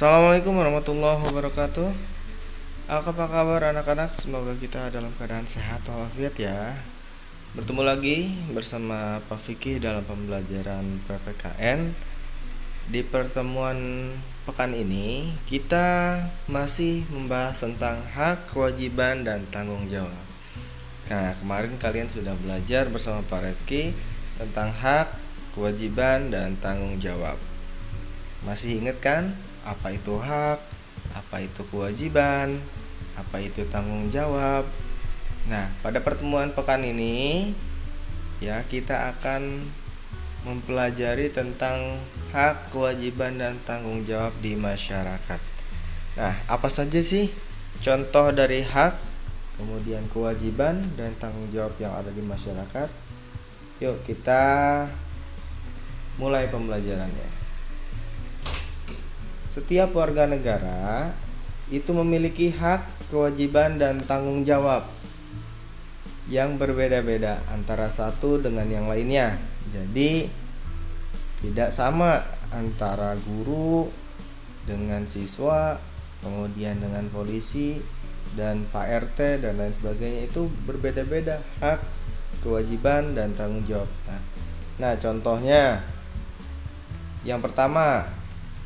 Assalamualaikum warahmatullahi wabarakatuh. Apa kabar anak-anak? Semoga kita dalam keadaan sehat walafiat ya. Bertemu lagi bersama Pak Fikih dalam pembelajaran PPKN. Di pertemuan pekan ini kita masih membahas tentang hak, kewajiban, dan tanggung jawab. Nah, kemarin kalian sudah belajar bersama Pak Reski tentang hak, kewajiban, dan tanggung jawab. Masih ingat kan? Apa itu hak? Apa itu kewajiban? Apa itu tanggung jawab? Nah, pada pertemuan pekan ini ya kita akan mempelajari tentang hak, kewajiban, dan tanggung jawab di masyarakat. Nah, apa saja sih contoh dari hak, kemudian kewajiban, dan tanggung jawab yang ada di masyarakat? Yuk kita mulai pembelajarannya. Setiap warga negara itu memiliki hak, kewajiban, dan tanggung jawab yang berbeda-beda antara satu dengan yang lainnya. Jadi tidak sama antara guru dengan siswa, kemudian dengan polisi dan Pak RT dan lain sebagainya. Itu berbeda-beda hak, kewajiban, dan tanggung jawab. Nah, contohnya yang pertama,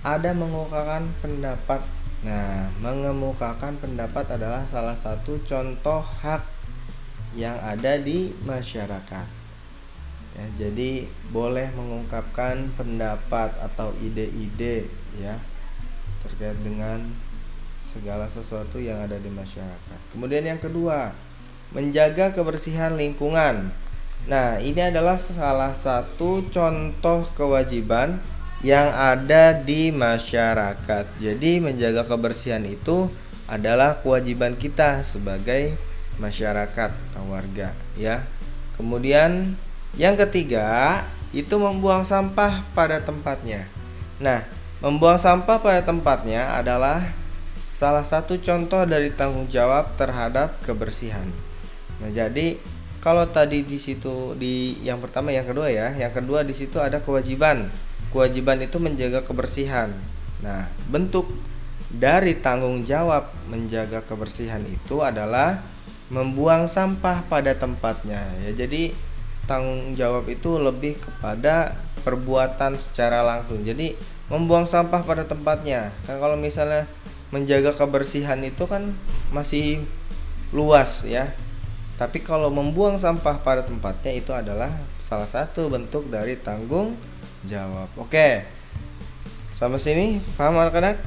ada mengemukakan pendapat. Nah, mengemukakan pendapat adalah salah satu contoh hak yang ada di masyarakat. Ya, jadi boleh mengungkapkan pendapat atau ide-ide ya terkait dengan segala sesuatu yang ada di masyarakat. Kemudian yang kedua, menjaga kebersihan lingkungan. Nah, ini adalah salah satu contoh kewajiban yang ada di masyarakat. Jadi menjaga kebersihan itu adalah kewajiban kita sebagai masyarakat atau warga ya. Kemudian yang ketiga itu membuang sampah pada tempatnya. Nah, membuang sampah pada tempatnya adalah salah satu contoh dari tanggung jawab terhadap kebersihan. Nah, jadi kalau tadi di situ di yang pertama, yang kedua ya. Yang kedua di situ ada kewajiban. Kewajiban itu menjaga kebersihan. Nah, bentuk dari tanggung jawab menjaga kebersihan itu adalah membuang sampah pada tempatnya ya. Jadi tanggung jawab itu lebih kepada perbuatan secara langsung. Jadi membuang sampah pada tempatnya. Kan kalau misalnya menjaga kebersihan itu kan masih luas ya. Tapi kalau membuang sampah pada tempatnya itu adalah salah satu bentuk dari tanggung jawab. Oke. Sampai sini paham anak-anak?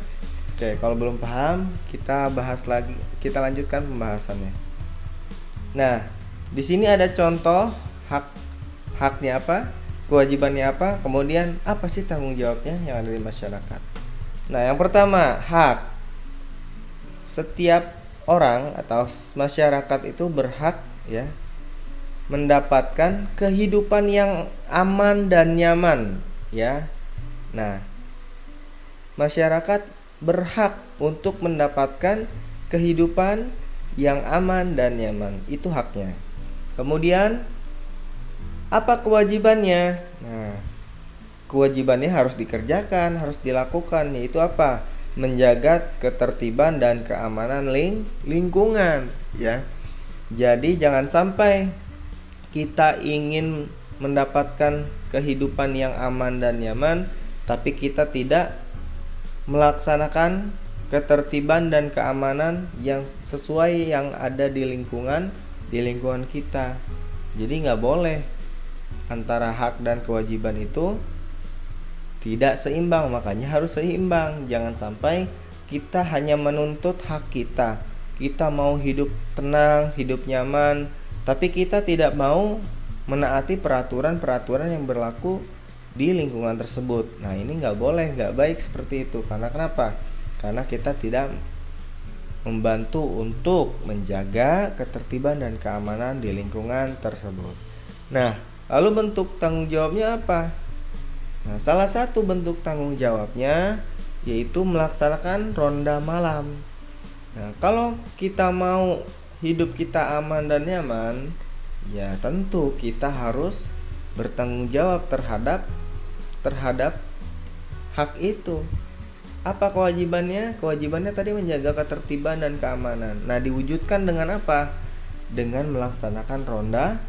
Oke, kalau belum paham kita bahas lagi. Kita lanjutkan pembahasannya. Nah, di sini ada contoh haknya apa? Kewajibannya apa? Kemudian apa sih tanggung jawabnya yang ada di masyarakat? Nah, yang pertama, hak. Setiap orang atau masyarakat itu berhak ya mendapatkan kehidupan yang aman dan nyaman ya. Nah, masyarakat berhak untuk mendapatkan kehidupan yang aman dan nyaman. Itu haknya. Kemudian apa kewajibannya? Nah, kewajibannya harus dikerjakan, harus dilakukan, yaitu apa? Menjaga ketertiban dan keamanan lingkungan ya. Jadi jangan sampai kita ingin mendapatkan kehidupan yang aman dan nyaman tapi kita tidak melaksanakan ketertiban dan keamanan yang sesuai yang ada di lingkungan kita. Jadi nggak boleh antara hak dan kewajiban itu tidak seimbang, makanya harus seimbang. Jangan sampai kita hanya menuntut hak kita. Kita mau hidup tenang, hidup nyaman, tapi kita tidak mau menaati peraturan-peraturan yang berlaku di lingkungan tersebut. Nah, ini nggak boleh, nggak baik seperti itu. Karena kenapa? Karena kita tidak membantu untuk menjaga ketertiban dan keamanan di lingkungan tersebut. Nah, lalu bentuk tanggung jawabnya apa? Nah, salah satu bentuk tanggung jawabnya yaitu melaksanakan ronda malam. Nah, kalau kita mau hidup kita aman dan nyaman, ya tentu kita harus bertanggung jawab terhadap hak itu. Apa kewajibannya? Kewajibannya tadi menjaga ketertiban dan keamanan. Nah, diwujudkan dengan apa? Dengan melaksanakan ronda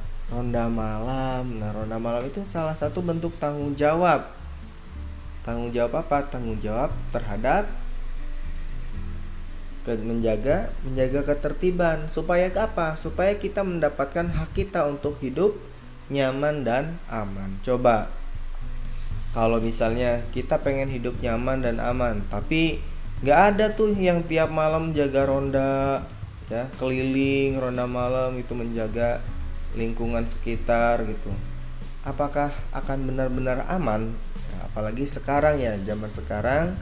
malam. Nah, ronda malam itu salah satu bentuk tanggung jawab. Tanggung jawab apa? Tanggung jawab terhadap menjaga ketertiban. Supaya apa? Supaya kita mendapatkan hak kita untuk hidup nyaman dan aman. Coba kalau misalnya kita pengen hidup nyaman dan aman, tapi nggak ada tuh yang tiap malam jaga ronda, ya keliling ronda malam itu menjaga lingkungan sekitar gitu. Apakah akan benar-benar aman? Ya, apalagi sekarang ya, zaman sekarang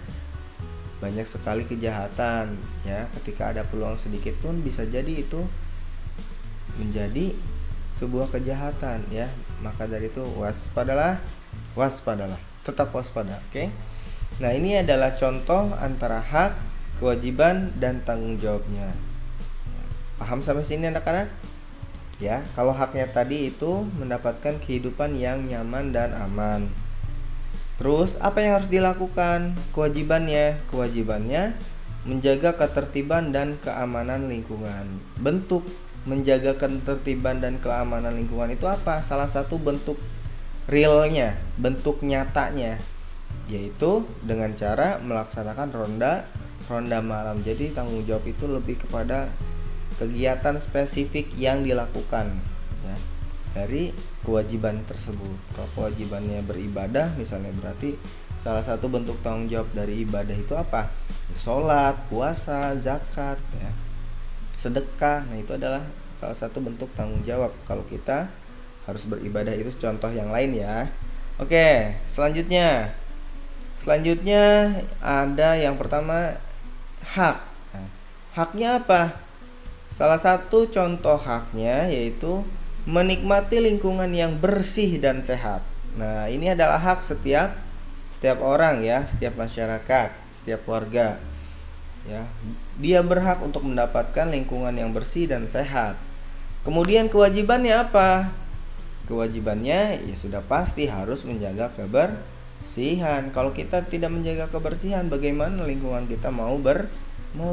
banyak sekali kejahatan, ya. Ketika ada peluang sedikit pun bisa jadi itu menjadi sebuah kejahatan, ya. Maka dari itu waspadalah, tetap waspada, oke? Nah, ini adalah contoh antara hak, kewajiban, dan tanggung jawabnya. Paham sampai sini anak-anak? Ya, kalau haknya tadi itu mendapatkan kehidupan yang nyaman dan aman. Terus apa yang harus dilakukan? Kewajibannya menjaga ketertiban dan keamanan lingkungan. Bentuk menjaga ketertiban dan keamanan lingkungan itu apa? Salah satu bentuk realnya, bentuk nyatanya, yaitu dengan cara melaksanakan ronda malam. Jadi tanggung jawab itu lebih kepada kegiatan spesifik yang dilakukan, ya, dari kewajiban tersebut. Kalau kewajibannya beribadah misalnya, berarti salah satu bentuk tanggung jawab dari ibadah itu apa? Sholat, puasa, zakat, ya, sedekah. Nah, itu adalah salah satu bentuk tanggung jawab kalau kita harus beribadah. Itu contoh yang lain ya. Oke, selanjutnya ada yang pertama, hak. Nah, haknya apa? Salah satu contoh haknya yaitu menikmati lingkungan yang bersih dan sehat. Nah, ini adalah hak setiap orang ya, setiap masyarakat, setiap warga. Ya, dia berhak untuk mendapatkan lingkungan yang bersih dan sehat. Kemudian kewajibannya apa? Kewajibannya ya sudah pasti harus menjaga kebersihan. Kalau kita tidak menjaga kebersihan, bagaimana lingkungan kita mau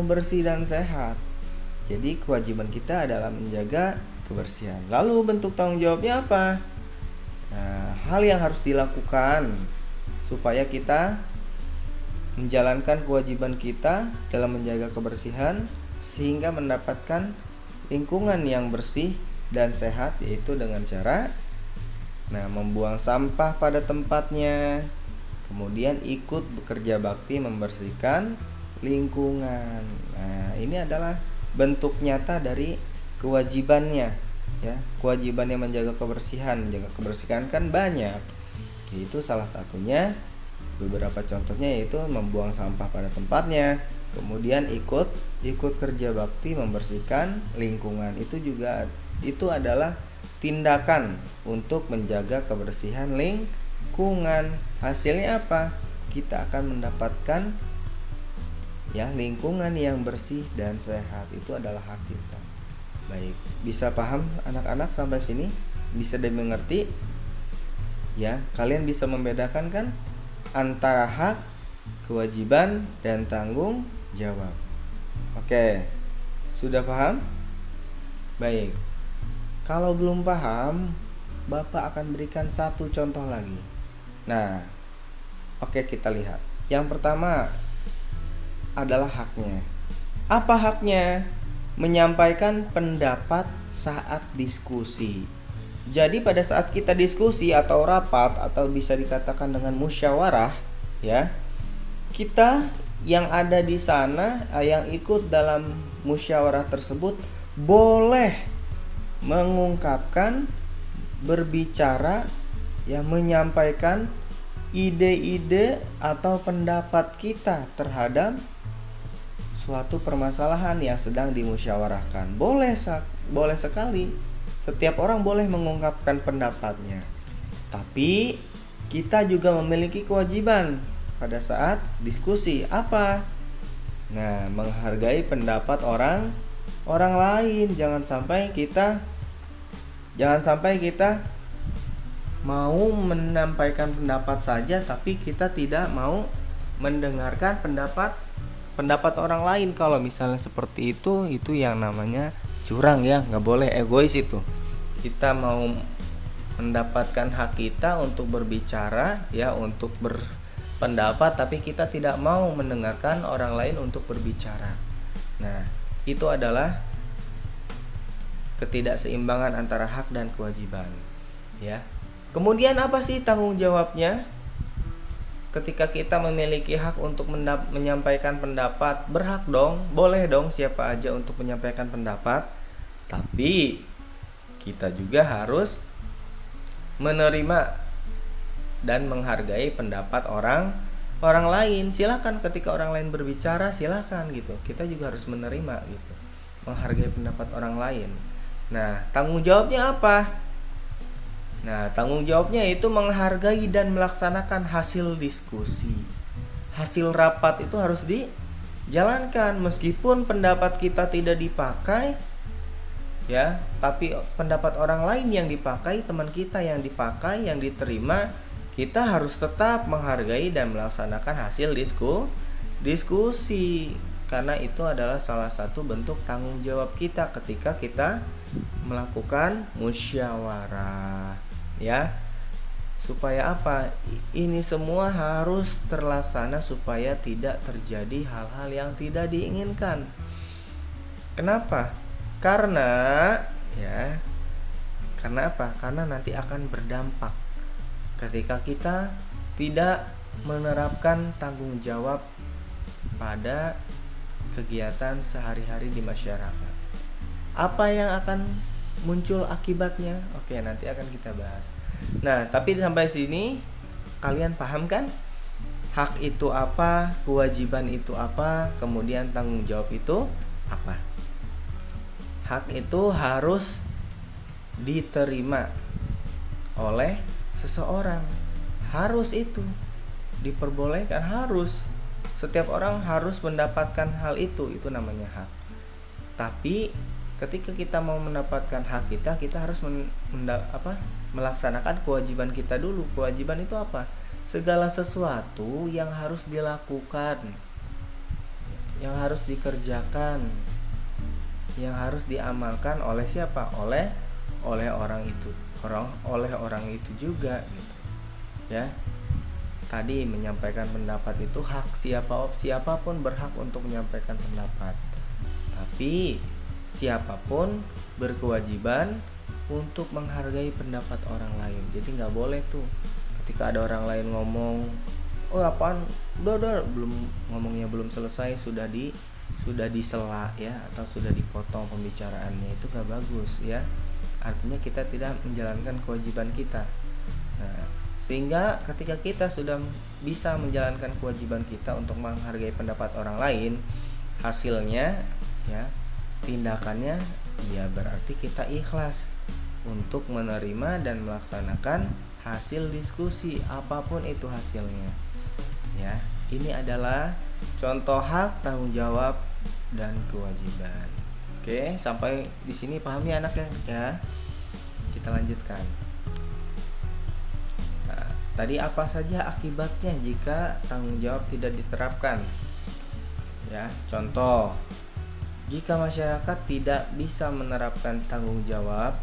bersih dan sehat? Jadi kewajiban kita adalah menjaga kebersihan. Lalu bentuk tanggung jawabnya apa? Nah, hal yang harus dilakukan supaya kita menjalankan kewajiban kita dalam menjaga kebersihan sehingga mendapatkan lingkungan yang bersih dan sehat, yaitu dengan cara membuang sampah pada tempatnya, kemudian ikut bekerja bakti membersihkan lingkungan. Nah, ini adalah bentuk nyata dari kewajibannya, ya. Kewajibannya menjaga kebersihan kan banyak. Itu salah satunya, beberapa contohnya yaitu membuang sampah pada tempatnya, kemudian ikut kerja bakti membersihkan lingkungan. Itu adalah tindakan untuk menjaga kebersihan lingkungan. Hasilnya apa? Kita akan mendapatkan ya lingkungan yang bersih dan sehat. Itu adalah hak kita. Baik, bisa paham anak-anak sampai sini? Bisa dimengerti? Ya, kalian bisa membedakan kan antara hak, kewajiban, dan tanggung jawab. Oke, sudah paham? Baik. Kalau belum paham, Bapak akan berikan satu contoh lagi. Nah, oke, kita lihat. Yang pertama adalah haknya. Apa haknya? Menyampaikan pendapat saat diskusi. Jadi pada saat kita diskusi atau rapat atau bisa dikatakan dengan musyawarah, ya, kita yang ada di sana, yang ikut dalam musyawarah tersebut boleh mengungkapkan, berbicara, ya, menyampaikan ide-ide atau pendapat kita terhadap suatu permasalahan yang sedang dimusyawarahkan. Boleh sekali. Setiap orang boleh mengungkapkan pendapatnya. Tapi kita juga memiliki kewajiban pada saat diskusi. Apa? Nah, menghargai pendapat orang lain. Jangan sampai kita mau menyampaikan pendapat saja tapi kita tidak mau mendengarkan pendapat orang lain. Kalau misalnya seperti itu yang namanya curang ya, nggak boleh egois itu. Kita mau mendapatkan hak kita untuk berbicara ya, untuk berpendapat, tapi kita tidak mau mendengarkan orang lain untuk berbicara. Nah, itu adalah ketidakseimbangan antara hak dan kewajiban ya. Kemudian apa sih tanggung jawabnya? Ketika kita memiliki hak untuk menyampaikan pendapat, berhak dong, boleh dong siapa aja untuk menyampaikan pendapat. Tapi kita juga harus menerima dan menghargai pendapat orang lain. Silakan ketika orang lain berbicara, silakan gitu. Kita juga harus menerima gitu, menghargai pendapat orang lain. Nah, tanggung jawabnya apa? Nah, tanggung jawabnya itu menghargai dan melaksanakan hasil diskusi. Hasil rapat itu harus dijalankan meskipun pendapat kita tidak dipakai ya, tapi pendapat orang lain yang dipakai, teman kita yang dipakai, yang diterima, kita harus tetap menghargai dan melaksanakan hasil diskusi. Karena itu adalah salah satu bentuk tanggung jawab kita ketika kita melakukan musyawarah. Ya, supaya apa? Ini semua harus terlaksana supaya tidak terjadi hal-hal yang tidak diinginkan. Kenapa? Karena apa? Karena nanti akan berdampak ketika kita tidak menerapkan tanggung jawab pada kegiatan sehari-hari di masyarakat. Apa yang akan muncul akibatnya? Oke, nanti akan kita bahas. Nah, tapi sampai sini kalian paham kan? Hak itu apa, kewajiban itu apa, kemudian tanggung jawab itu apa? Hak itu harus diterima oleh seseorang. Harus itu diperbolehkan, harus. Setiap orang harus mendapatkan hal itu namanya hak. Tapi ketika kita mau mendapatkan hak kita harus melaksanakan kewajiban kita dulu. Kewajiban itu apa? Segala sesuatu yang harus dilakukan, yang harus dikerjakan, yang harus diamalkan oleh siapa? Oleh orang itu, oleh orang itu juga gitu. Ya. Tadi menyampaikan pendapat itu hak, siapapun berhak untuk menyampaikan pendapat. Tapi siapapun berkewajiban untuk menghargai pendapat orang lain. Jadi nggak boleh tuh ketika ada orang lain ngomong, oh apaan, udah ngomongnya belum selesai sudah disela ya, atau sudah dipotong pembicaraannya, itu nggak bagus ya. Artinya kita tidak menjalankan kewajiban kita. Nah, sehingga ketika kita sudah bisa menjalankan kewajiban kita untuk menghargai pendapat orang lain, hasilnya ya, tindakannya ya berarti kita ikhlas untuk menerima dan melaksanakan hasil diskusi apapun itu hasilnya. Ya, ini adalah contoh hak, tanggung jawab dan kewajiban. Oke, sampai di sini paham ya anaknya ya. Kita lanjutkan. Nah, tadi apa saja akibatnya jika tanggung jawab tidak diterapkan? Ya, contoh, jika masyarakat tidak bisa menerapkan tanggung jawab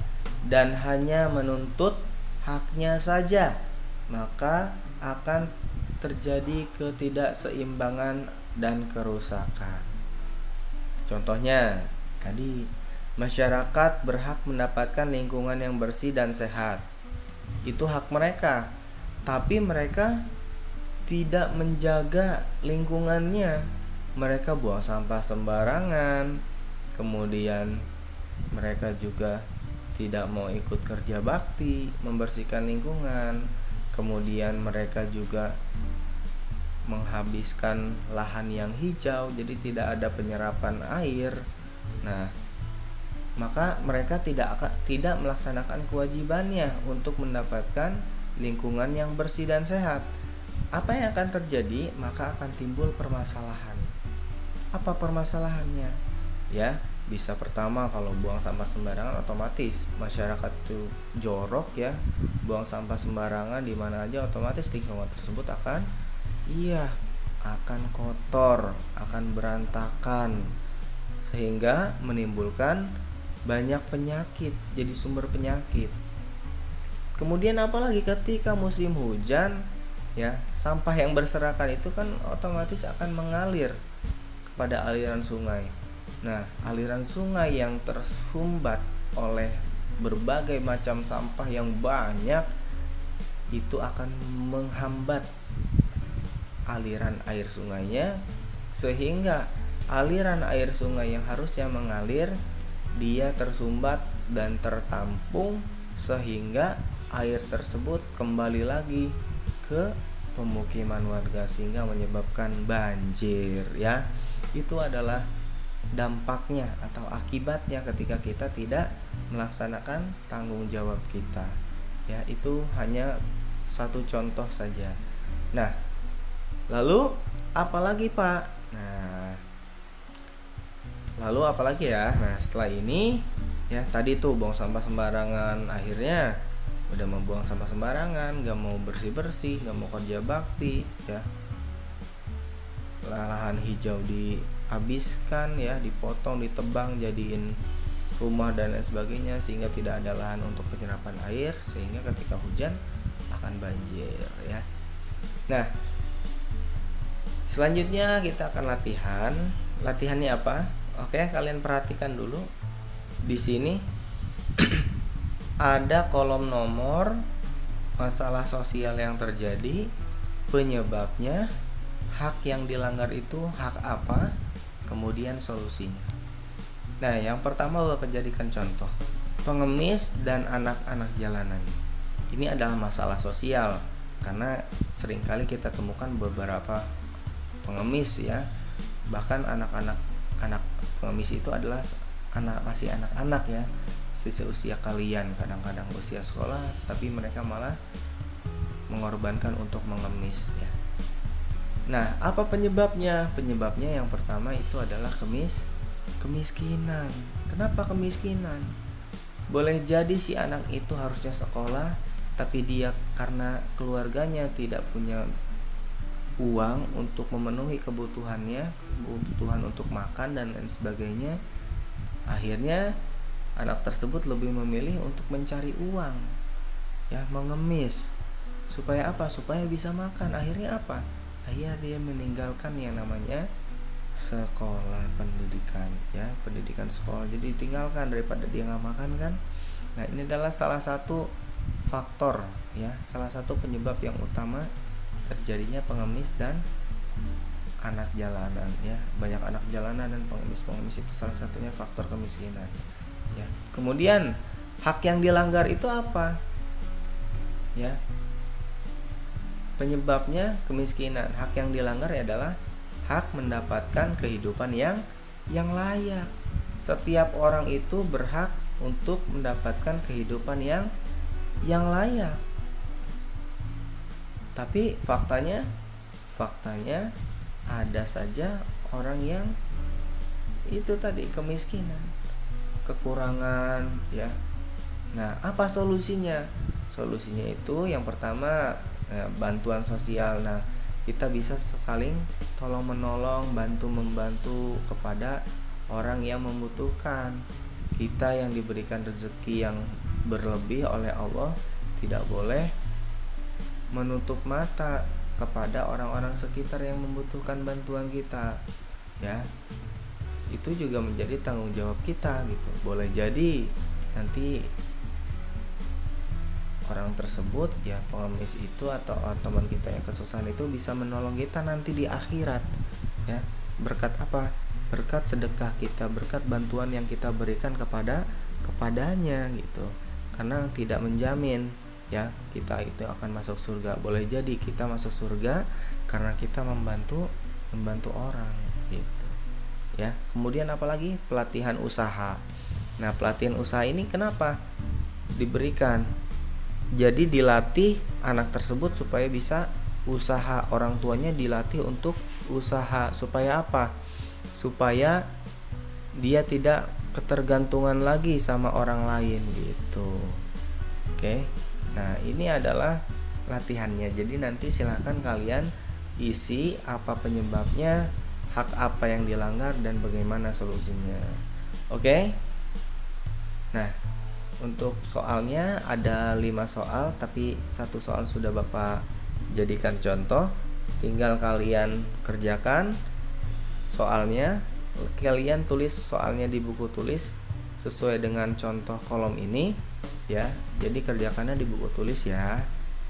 dan hanya menuntut haknya saja, maka akan terjadi ketidakseimbangan dan kerusakan. Contohnya, tadi masyarakat berhak mendapatkan lingkungan yang bersih dan sehat. Itu hak mereka. Tapi mereka tidak menjaga lingkungannya. Mereka buang sampah sembarangan. Kemudian mereka juga tidak mau ikut kerja bakti membersihkan lingkungan. Kemudian mereka juga menghabiskan lahan yang hijau, jadi tidak ada penyerapan air. Nah, maka mereka tidak melaksanakan kewajibannya untuk mendapatkan lingkungan yang bersih dan sehat. Apa yang akan terjadi? Maka akan timbul permasalahan. Apa permasalahannya? Ya, bisa pertama kalau buang sampah sembarangan, otomatis masyarakat itu jorok ya, buang sampah sembarangan di mana aja, otomatis lingkungan tersebut akan akan kotor, akan berantakan, sehingga menimbulkan banyak penyakit, jadi sumber penyakit. Kemudian apalagi ketika musim hujan, ya, sampah yang berserakan itu kan otomatis akan mengalir kepada aliran sungai. Nah, aliran sungai yang tersumbat oleh berbagai macam sampah yang banyak itu akan menghambat aliran air sungainya, sehingga aliran air sungai yang harusnya mengalir dia tersumbat dan tertampung, sehingga air tersebut kembali lagi ke pemukiman warga sehingga menyebabkan banjir, ya. Itu adalah dampaknya atau akibatnya ketika kita tidak melaksanakan tanggung jawab kita, ya. Itu hanya satu contoh saja. Nah, lalu apalagi, Pak? Lalu apalagi ya? Nah, setelah ini, ya, tadi tuh buang sampah sembarangan, akhirnya udah membuang sampah sembarangan, gak mau bersih-bersih, gak mau kerja bakti, ya. Lahan hijau dihabiskan, ya, dipotong, ditebang, jadiin rumah dan lain sebagainya, sehingga tidak ada lahan untuk penyerapan air, sehingga ketika hujan akan banjir, ya. Nah, selanjutnya kita akan latihan. Latihannya apa? Oke, kalian perhatikan dulu. Di sini ada kolom nomor masalah sosial yang terjadi, penyebabnya, hak yang dilanggar itu hak apa, kemudian solusinya. Nah, yang pertama Bapak jadikan contoh, pengemis dan anak-anak jalanan. Ini adalah masalah sosial karena seringkali kita temukan beberapa pengemis, ya. Bahkan anak pengemis itu adalah masih anak-anak, ya, seusia kalian, kadang-kadang usia sekolah, tapi mereka malah mengorbankan untuk mengemis, ya. Nah, apa penyebabnya? Penyebabnya yang pertama itu adalah kemiskinan. Kenapa kemiskinan? Boleh jadi si anak itu harusnya sekolah, tapi dia karena keluarganya tidak punya uang untuk memenuhi kebutuhannya, kebutuhan untuk makan dan lain sebagainya, akhirnya anak tersebut lebih memilih untuk mencari uang, ya, mengemis. Supaya apa? Supaya bisa makan. Akhirnya apa? Akhirnya dia meninggalkan yang namanya sekolah, pendidikan, ya, pendidikan sekolah. Jadi tinggalkan daripada dia nggak makan, kan. Nah, ini adalah salah satu faktor, ya, salah satu penyebab yang utama terjadinya pengemis dan anak jalanan, ya. Banyak anak jalanan dan pengemis itu salah satunya faktor kemiskinan, ya. Kemudian hak yang dilanggar itu apa, ya? Penyebabnya kemiskinan. Hak yang dilanggar adalah hak mendapatkan kehidupan yang layak. Setiap orang itu berhak untuk mendapatkan kehidupan yang layak. Tapi faktanya ada saja orang yang itu tadi kemiskinan, kekurangan, ya. Nah, apa solusinya? Solusinya itu yang pertama, bantuan sosial. Nah, kita bisa saling tolong menolong, bantu membantu kepada orang yang membutuhkan. Kita yang diberikan rezeki yang berlebih oleh Allah tidak boleh menutup mata kepada orang-orang sekitar yang membutuhkan bantuan kita, ya. Itu juga menjadi tanggung jawab kita, gitu. Boleh jadi nanti orang tersebut, ya, pengemis itu atau teman kita yang kesusahan itu bisa menolong kita nanti di akhirat, ya. Berkat apa? Berkat sedekah kita, berkat bantuan yang kita berikan kepadanya, gitu. Karena tidak menjamin, ya, kita itu akan masuk surga. Boleh jadi kita masuk surga karena kita membantu orang, gitu, ya. Kemudian apalagi? Pelatihan usaha. Nah, pelatihan usaha ini kenapa diberikan? Jadi dilatih anak tersebut supaya bisa usaha. Orang tuanya dilatih untuk usaha supaya apa? Supaya dia tidak ketergantungan lagi sama orang lain, gitu. Oke. Nah, ini adalah latihannya. Jadi nanti silahkan kalian isi apa penyebabnya, hak apa yang dilanggar, dan bagaimana solusinya. Oke? Nah, untuk soalnya ada 5 soal, tapi satu soal sudah Bapak jadikan contoh. Tinggal kalian kerjakan soalnya, kalian tulis soalnya di buku tulis sesuai dengan contoh kolom ini ya. Jadi kerjakannya di buku tulis ya.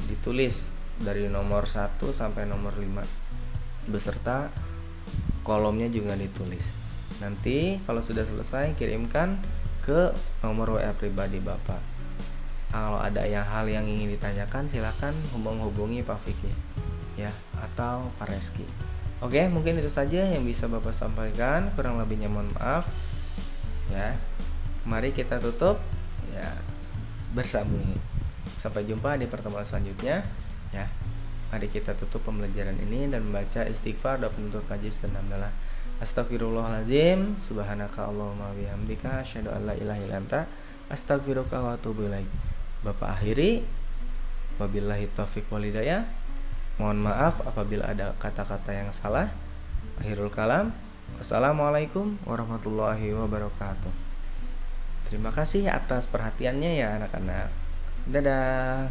Ditulis dari nomor 1 sampai nomor 5 beserta kolomnya juga ditulis. Nanti kalau sudah selesai kirimkan ke nomor WA pribadi Bapak. Kalau ada hal yang ingin ditanyakan silakan hubungi Pak Fikri ya, atau Pak Reski. Oke, mungkin itu saja yang bisa Bapak sampaikan, kurang lebihnya mohon maaf ya. Mari kita tutup ya bersambung. Sampai jumpa di pertemuan selanjutnya ya. Mari kita tutup pembelajaran ini dan membaca istighfar dan penutur kaji dan hamdalah. Astagfirullahaladzim, subhanaka Allahumma bihamdika, asyhadu an la ilaha illa anta, astaghfiruka wa atubu ilaik. Bapak akhiri, wabillahi taufiq wal hidayah. Mohon maaf apabila ada kata-kata yang salah. Akhirul kalam. Wassalamualaikum warahmatullahi wabarakatuh. Terima kasih atas perhatiannya ya anak-anak. Dadah.